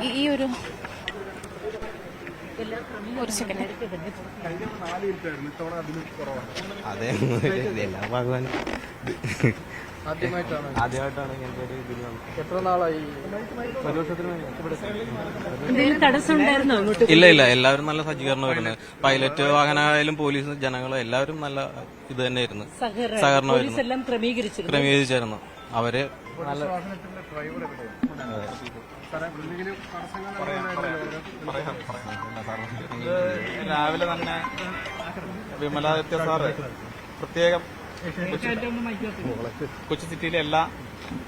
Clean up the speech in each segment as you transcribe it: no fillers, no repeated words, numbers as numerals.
ഈ ഒരു സെക്കൻഡ് അതെ എല്ലാ ഭഗവാനും ആദ്യമായിട്ടാണ് ഇങ്ങനത്തെ ഒരു ഇതിൽ എത്ര നാളായി? ഒരു വർഷത്തിന് തടസ്സമുണ്ടായിരുന്നോ? ഇല്ല എല്ലാവരും നല്ല സജ്ജീകരണം വരുന്നത്. പൈലറ്റ് വാഹനമായാലും പോലീസ് ജനങ്ങളും എല്ലാവരും നല്ല ഇത് തന്നെയായിരുന്നു, സഹകരണമായിരുന്നു, ക്രമീകരിച്ചായിരുന്നു. അവര് നല്ല രാവിലെ തന്നെ വിമലാദിത്യ സാറ് പ്രത്യേകം കൊച്ചി സിറ്റിയിലെ എല്ലാ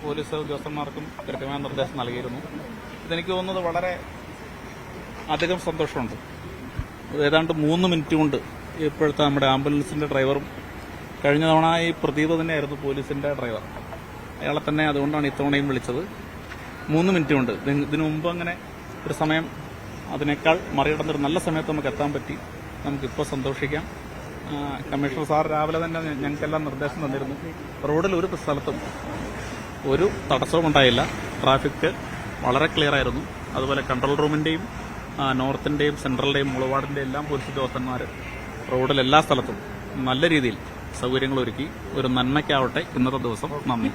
പോലീസ് ഉദ്യോഗസ്ഥന്മാർക്കും കൃത്യമായ നിർദ്ദേശം നൽകിയിരുന്നു. ഇതെനിക്ക് തോന്നുന്നത് വളരെ അധികം സന്തോഷമുണ്ട്. ഏതാണ്ട് 3 മിനിറ്റ് കൊണ്ട് ഇപ്പോഴത്തെ നമ്മുടെ ആംബുലൻസിന്റെ ഡ്രൈവറും കഴിഞ്ഞ തവണ ഈ പ്രദീപ് തന്നെയായിരുന്നു പോലീസിന്റെ ഡ്രൈവർ. അയാളെ തന്നെ അതുകൊണ്ടാണ് ഇത്തവണയും വിളിച്ചത്. 3 മിനിറ്റ് കൊണ്ട്. ഇതിനു മുമ്പ് അങ്ങനെ ഒരു സമയം അതിനേക്കാൾ മറികടന്നൊരു നല്ല സമയത്ത് നമുക്ക് എത്താൻ പറ്റി. നമുക്കിപ്പോൾ സന്തോഷിക്കാം. കമ്മീഷണർ സാർ രാവിലെ തന്നെ ഞങ്ങൾക്കെല്ലാം നിർദ്ദേശം തന്നിരുന്നു. റോഡിൽ ഒരു സ്ഥലത്തും ഒരു തടസ്സവും ഉണ്ടായില്ല. ട്രാഫിക് വളരെ ക്ലിയർ ആയിരുന്നു. അതുപോലെ കൺട്രോൾ റൂമിന്റെയും നോർത്തിന്റെയും സെൻട്രലിന്റെയും മുളവാടിന്റെയും എല്ലാം പോലീസ് ഉദ്യോഗസ്ഥന്മാർ റോഡിൽ എല്ലാ സ്ഥലത്തും നല്ല രീതിയിൽ സൗകര്യങ്ങൾ ഒരുക്കി. ഒരു നന്മയ്ക്കാവട്ടെ ഇന്നത്തെ ദിവസം. നന്ദി.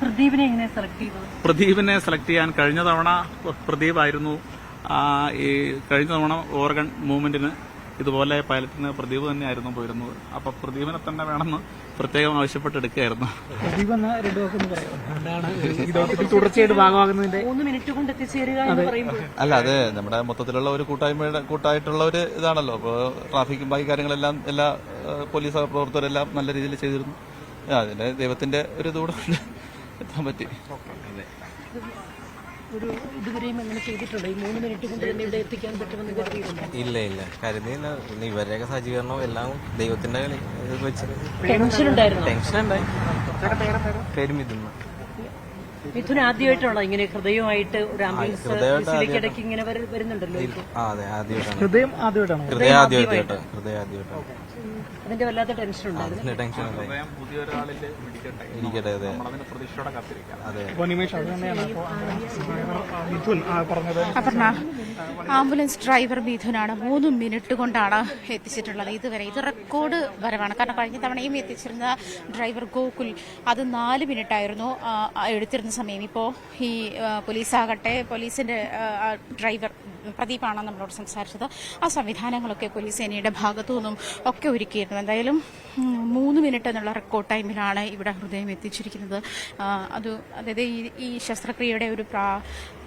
പ്രദീപിനെ സെലക്ട് ചെയ്യാൻ കഴിഞ്ഞ തവണ പ്രദീപ് ആയിരുന്നു. ഈ കഴിഞ്ഞ തവണ ഓർഗൺ മൂവ്മെന്റിന് ഇതുപോലെ പൈലറ്റിന് പ്രദീപ് തന്നെയായിരുന്നു പോയിരുന്നത്. അപ്പൊ പ്രദീപിനെ തന്നെ വേണമെന്ന് പ്രത്യേകം ആവശ്യപ്പെട്ടെടുക്കുകയായിരുന്നു. അല്ല, അത് നമ്മുടെ മൊത്തത്തിലുള്ള ഒരു കൂട്ടായിട്ടുള്ള ഒരു ഇതാണല്ലോ. അപ്പോൾ ട്രാഫിക്കും ബാക്കി കാര്യങ്ങളെല്ലാം എല്ലാ പോലീസ് പ്രവർത്തകരെല്ലാം നല്ല രീതിയിൽ ചെയ്തിരുന്നു. അതിന്റെ ദൈവത്തിന്റെ ഒരു ഇതുകൂടെ എത്താൻ പറ്റി. ഇല്ല കരുതിയില്ല. ഇവരുടെയൊക്കെ സജ്ജീകരണവും എല്ലാം ദൈവത്തിന്റെ ടെൻഷൻ ഉണ്ടായി. പേര് മിഥുൻ ആദ്യമായിട്ടാണോ ഇങ്ങനെ ഹൃദയമായിട്ട് ഒരു ആംബുലൻസ് ഇങ്ങനെ വരുന്നുണ്ടല്ലോ? അതെ, ആദ്യമായിട്ടാണ്. ഹൃദയം ആദ്യമായിട്ടാണ്. അതിന്റെ വല്ലാത്ത ടെൻഷൻ ഉണ്ടായിരുന്നു. ഇരിക്കട്ടെ. അപർണ, ആംബുലൻസ് ഡ്രൈവർ മിഥുനാണ് 3 മിനിറ്റ് കൊണ്ടാണ് എത്തിച്ചിട്ടുള്ളത് ഇതുവരെ. ഇത് റെക്കോർഡ് വരവാണ്. കാരണം കഴിഞ്ഞ തവണയും എത്തിച്ചിരുന്ന ഡ്രൈവർ ഗോകുൽ അത് 4 മിനിറ്റായിരുന്നു എടുത്തിരുന്ന സമയം. ഇപ്പോൾ ഈ പോലീസാകട്ടെ, പോലീസിന്റെ ഡ്രൈവർ പ്രദീപാണ് നമ്മളോട് സംസാരിച്ചത്. ആ സംവിധാനങ്ങളൊക്കെ പോലീസ് സേനയുടെ ഭാഗത്തു നിന്നും ഒക്കെ ഒരുക്കിയിരുന്നു. എന്തായാലും 3 മിനിറ്റ് എന്നുള്ള റെക്കോർഡ് ടൈമിലാണ് ഇവിടെ ഹൃദയം എത്തിച്ചിരിക്കുന്നത്. അതായത് ഈ ശസ്ത്രക്രിയയുടെ ഒരു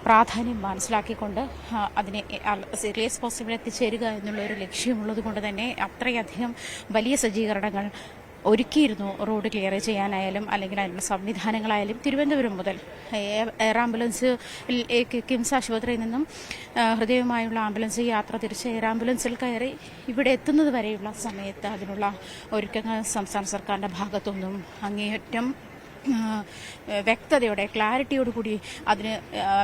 പ്രാധാന്യം മനസ്സിലാക്കിക്കൊണ്ട് അതിനെ സീരിയസ് പോസിബിൾ എത്തിച്ചേരുക എന്നുള്ള ഒരു ലക്ഷ്യമുള്ളത് കൊണ്ട് തന്നെ അത്രയധികം വലിയ സജ്ജീകരണങ്ങൾ ഒരുക്കിയിരുന്നു. റോഡ് ക്ലിയർ ചെയ്യാനായാലും അല്ലെങ്കിൽ അതിനുള്ള സംവിധാനങ്ങളായാലും. തിരുവനന്തപുരം മുതൽ എയർ ആംബുലൻസ് കിംസ് ആശുപത്രിയിൽ നിന്നും ഹൃദയവുമായുള്ള ആംബുലൻസ് യാത്ര തിരിച്ച് എയർ ആംബുലൻസിൽ കയറി ഇവിടെ എത്തുന്നത് വരെയുള്ള സമയത്ത് അതിനുള്ള ഒരുക്കങ്ങൾ സംസ്ഥാന സർക്കാരിന്റെ ഭാഗത്തുനിന്നും അങ്ങേയറ്റം വ്യക്തതയോടെ, ക്ലാരിറ്റിയോടുകൂടി അതിന്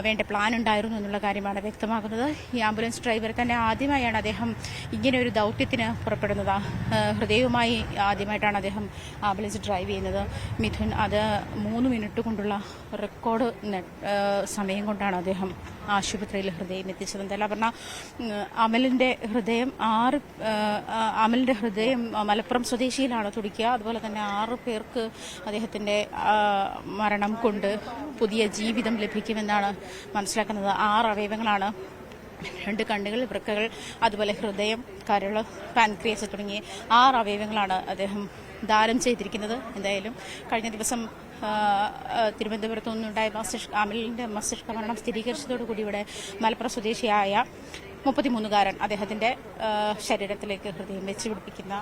വേണ്ട പ്ലാൻ ഉണ്ടായിരുന്നു എന്നുള്ള കാര്യമാണ് വ്യക്തമാകുന്നത്. ഈ ആംബുലൻസ് ഡ്രൈവർ തന്നെ ആദ്യമായാണ് അദ്ദേഹം ഇങ്ങനെ ഒരു ദൗത്യത്തിന് പുറപ്പെടുന്നത്. ഹൃദയവുമായി ആദ്യമായിട്ടാണ് അദ്ദേഹം ആംബുലൻസ് ഡ്രൈവ് ചെയ്യുന്നത്. മിഥുൻ അത് 3 മിനിറ്റ് കൊണ്ടുള്ള റെക്കോർഡ് സമയം കൊണ്ടാണ് അദ്ദേഹം ആശുപത്രിയിൽ ഹൃദയം എത്തിച്ചത്. എന്തായാലും പറഞ്ഞാൽ അമലിന്റെ ഹൃദയം മലപ്പുറം സ്വദേശിയിലാണ് തുടിക്കുക. അതുപോലെ തന്നെ 6 പേർക്ക് അദ്ദേഹത്തിന്റെ മരണം കൊണ്ട് പുതിയ ജീവിതം ലഭിക്കുമെന്നാണ് മനസ്സിലാക്കുന്നത്. 6 അവയവങ്ങളാണ്, 2 കണ്ണുകൾ, വൃക്കകൾ, അതുപോലെ ഹൃദയം, കരള്, പാൻക്രിയാസ് തുടങ്ങിയ 6 അവയവങ്ങളാണ് അദ്ദേഹം ദാനം ചെയ്തിരിക്കുന്നത്. എന്തായാലും കഴിഞ്ഞ ദിവസം തിരുവനന്തപുരത്ത് നിന്നുണ്ടായ അമലിന്റെ മസ്തിഷ്ക മരണം സ്ഥിരീകരിച്ചതോടുകൂടി ഇവിടെ മലപ്പുറം സ്വദേശിയായ 33-കാരൻ അദ്ദേഹത്തിന്റെ ശരീരത്തിലേക്ക് ഹൃദയം വെച്ചുപിടിപ്പിക്കുന്ന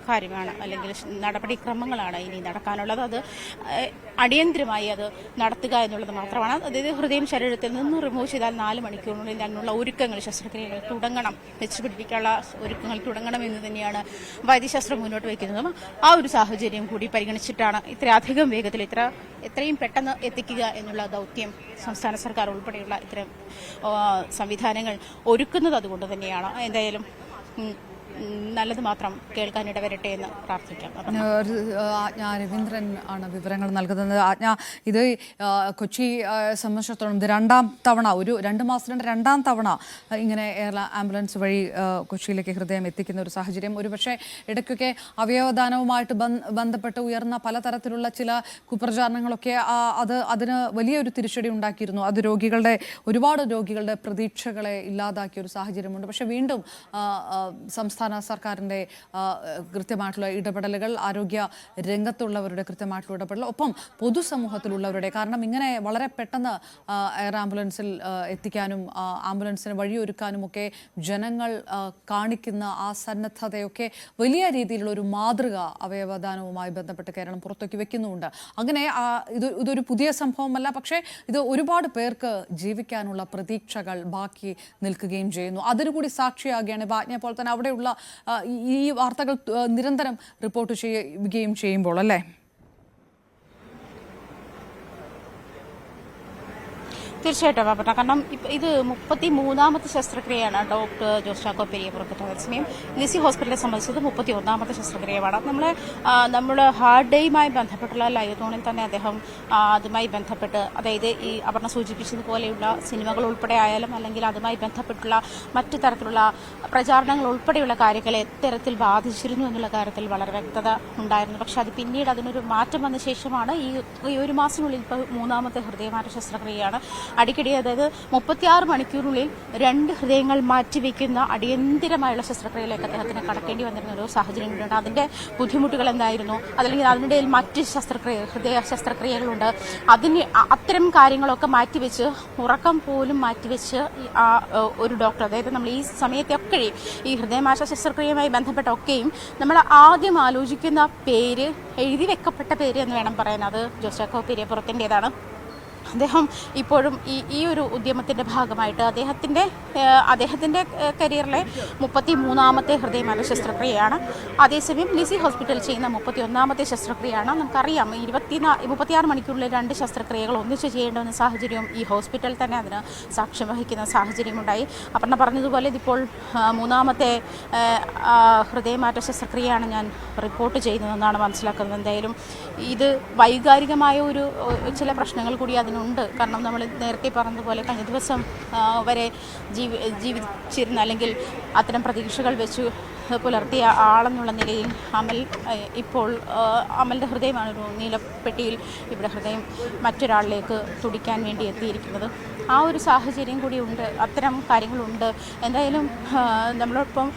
കാര്യമാണ്, അല്ലെങ്കിൽ നടപടിക്രമങ്ങളാണ് ഇനി നടക്കാനുള്ളത്. അത് അടിയന്തരമായി അത് നടത്തുക എന്നുള്ളത് മാത്രമാണ്. അതായത് ഹൃദയം ശരീരത്തിൽ നിന്ന് റിമൂവ് ചെയ്താൽ 4 മണിക്കൂറിനുള്ളിൽ അതിനുള്ള ഒരുക്കങ്ങൾ, ശസ്ത്രക്രിയകൾ തുടങ്ങണം, വെച്ചുപിടിപ്പിക്കാനുള്ള ഒരുക്കങ്ങൾ തുടങ്ങണമെന്ന് തന്നെയാണ് വൈദ്യശാസ്ത്രം മുന്നോട്ട് വയ്ക്കുന്നതും. ആ ഒരു സാഹചര്യം കൂടി പരിഗണിച്ചിട്ടാണ് ഇത്രയധികം വേഗത്തിൽ എത്രയും പെട്ടെന്ന് എത്തിക്കുക എന്നുള്ള ദൗത്യം സംസ്ഥാന സർക്കാർ ഉൾപ്പെടെയുള്ള ഇത്തരം സംവിധാനങ്ങൾ ഒരുക്കുന്നത്. അതുകൊണ്ട് തന്നെയാണ്. എന്തായാലും നല്ലത് മാത്രം കേൾക്കാനിട വരട്ടെ എന്ന് പ്രാർത്ഥിക്കാം. ആജ്ഞ രവീന്ദ്രൻ ആണ് വിവരങ്ങൾ നൽകുന്നത്. ആജ്ഞ, ഇത് കൊച്ചി സംബന്ധിച്ചിടത്തോളം ഇത് രണ്ടാം തവണ, ഒരു 2 മാസത്തിൻ്റെ രണ്ടാം തവണ ഇങ്ങനെ എയർ ആംബുലൻസ് വഴി കൊച്ചിയിലേക്ക് ഹൃദയം എത്തിക്കുന്ന ഒരു സാഹചര്യം. ഒരുപക്ഷെ ഇടയ്ക്കൊക്കെ അവയവദാനവുമായിട്ട് ബന്ധപ്പെട്ട് ഉയർന്ന പലതരത്തിലുള്ള ചില കുപ്രചാരണങ്ങളൊക്കെ അതിന് വലിയൊരു തിരിച്ചടി ഉണ്ടാക്കിയിരുന്നു. അത് ഒരുപാട് രോഗികളുടെ പ്രതീക്ഷകളെ ഇല്ലാതാക്കിയ ഒരു സാഹചര്യമുണ്ട്. പക്ഷേ വീണ്ടും സംസ്ഥാന സർക്കാരിൻ്റെ കൃത്യമായിട്ടുള്ള ഇടപെടലുകൾ, ആരോഗ്യ രംഗത്തുള്ളവരുടെ കൃത്യമായിട്ടുള്ള ഇടപെടൽ, ഒപ്പം പൊതുസമൂഹത്തിലുള്ളവരുടെ, കാരണം ഇങ്ങനെ വളരെ പെട്ടെന്ന് എയർ ആംബുലൻസിൽ എത്തിക്കാനും ആംബുലൻസിന് വഴിയൊരുക്കാനുമൊക്കെ ജനങ്ങൾ കാണിക്കുന്ന ആ സന്നദ്ധതയൊക്കെ വലിയ രീതിയിലുള്ള ഒരു മാതൃക അവയവദാനവുമായി ബന്ധപ്പെട്ട് കേരളം പുറത്തേക്ക് വെക്കുന്നുമുണ്ട്. അങ്ങനെ ഇതൊരു പുതിയ സംഭവമല്ല, പക്ഷേ ഇത് ഒരുപാട് പേർക്ക് ജീവിക്കാനുള്ള പ്രതീക്ഷകൾ ബാക്കി നിൽക്കുകയും ചെയ്യുന്നു. അതിനുകൂടി സാക്ഷിയാകുകയാണ് ആജ്ഞയെ പോലെ തന്നെ അവിടെയുള്ള ഈ വാർത്തകൾ നിരന്തരം റിപ്പോർട്ട് ചെയ്യുകയും ചെയ്യുമ്പോൾ, അല്ലേ? തീർച്ചയായിട്ടും അപർണ, കാരണം ഇത് 33ാമത്തെ ശസ്ത്രക്രിയയാണ് ഡോക്ടർ ജോസ് ചാക്കോ പെരിയപുറത്ത്. അതേസമയം ലിസി ഹോസ്പിറ്റലിനെ സംബന്ധിച്ചത് 31ാമത്തെ ശസ്ത്രക്രിയയാണ്. നമ്മൾ ഹാർട്ട് ഡേയുമായി ബന്ധപ്പെട്ടുള്ള ലൈവത്തോണിൽ തന്നെ അദ്ദേഹം അതുമായി ബന്ധപ്പെട്ട്, അതായത് ഈ അപർണ സൂചിപ്പിച്ചതുപോലെയുള്ള സിനിമകൾ ഉൾപ്പെടെ ആയാലും അല്ലെങ്കിൽ അതുമായി ബന്ധപ്പെട്ടുള്ള മറ്റു തരത്തിലുള്ള പ്രചാരണങ്ങൾ ഉൾപ്പെടെയുള്ള കാര്യങ്ങളെ എത്തരത്തിൽ ബാധിച്ചിരുന്നു എന്നുള്ള കാര്യത്തിൽ വളരെ വ്യക്തത ഉണ്ടായിരുന്നു. പക്ഷെ അത് പിന്നീട് അതിനൊരു മാറ്റം വന്ന ശേഷമാണ് ഈ ഒരു മാസത്തിനുള്ളിൽ ഇപ്പോൾ 3ാമത്തെ ഹൃദയമാറ്റ ശസ്ത്രക്രിയയാണ്. അടിക്കടി, അതായത് 36 മണിക്കൂറിനുള്ളിൽ 2 ഹൃദയങ്ങൾ മാറ്റിവെക്കുന്ന അടിയന്തിരമായുള്ള ശസ്ത്രക്രിയയിലേക്ക് അദ്ദേഹത്തിന് കടക്കേണ്ടി വന്നിരുന്ന ഒരു സാഹചര്യം കൂടിയുണ്ട്. അതിന്റെ ബുദ്ധിമുട്ടുകൾ എന്തായിരുന്നു, അതല്ലെങ്കിൽ അതിനിടയിൽ മറ്റ് ഹൃദയ ശസ്ത്രക്രിയകളുണ്ട്. അത്തരം കാര്യങ്ങളൊക്കെ മാറ്റിവെച്ച്, ഉറക്കം പോലും മാറ്റിവെച്ച് ഒരു ഡോക്ടർ, അതായത് നമ്മൾ ഈ സമയത്തൊക്കെ ഈ ഹൃദയമാറ്റ ശസ്ത്രക്രിയയുമായി ബന്ധപ്പെട്ടൊക്കെയും നമ്മൾ ആദ്യം ആലോചിക്കുന്ന പേര്, എഴുതി വെക്കപ്പെട്ട പേര് എന്ന് വേണം പറയാൻ, അത് ജോസ് ചാക്കോ പെരിയപുറത്തിൻ്റെതാണ്. അദ്ദേഹം ഇപ്പോഴും ഈ ഒരു ഉദ്യമത്തിൻ്റെ ഭാഗമായിട്ട് അദ്ദേഹത്തിൻ്റെ കരിയറിലെ 33ാമത്തെ ഹൃദയമാറ്റ ശസ്ത്രക്രിയയാണ്. അതേസമയം ലിസി ഹോസ്പിറ്റൽ ചെയ്യുന്ന 31ാമത്തെ ശസ്ത്രക്രിയയാണ്. നമുക്കറിയാം 36 മണിക്കൂറിൽ 2 ശസ്ത്രക്രിയകൾ ഒന്നിച്ച് ചെയ്യേണ്ടുന്ന സാഹചര്യവും ഈ ഹോസ്പിറ്റൽ തന്നെ അതിന് സാക്ഷ്യം വഹിക്കുന്ന സാഹചര്യമുണ്ടായി. അപർണ പറഞ്ഞതുപോലെ ഇതിപ്പോൾ 3ാമത്തെ ഹൃദയമാറ്റ ശസ്ത്രക്രിയയാണ് ഞാൻ റിപ്പോർട്ട് ചെയ്യുന്നതെന്നാണ് മനസ്സിലാക്കുന്നത്. എന്തായാലും ഇത് വൈകാരികമായ ചില പ്രശ്നങ്ങൾ കൂടി അതിനുണ്ട്. കാരണം നമ്മൾ നേരത്തെ പറഞ്ഞതുപോലെ കഴിഞ്ഞ ദിവസം വരെ ജീവിച്ചിരുന്ന, അല്ലെങ്കിൽ അത്തരം പ്രതീക്ഷകൾ വെച്ച് പുലർത്തിയ ആളെന്നുള്ള നിലയിൽ ഇപ്പോൾ അമലിൻ്റെ ഹൃദയമാണ് ഒരു നീലപ്പെട്ടിയിൽ ഇവിടെ ഹൃദയം മറ്റൊരാളിലേക്ക് തുടിക്കാൻ വേണ്ടി എത്തിയിരിക്കുന്നത്. ആ ഒരു സാഹചര്യം കൂടി ഉണ്ട്, അത്തരം കാര്യങ്ങളുണ്ട്. എന്തായാലും നമ്മളൊപ്പം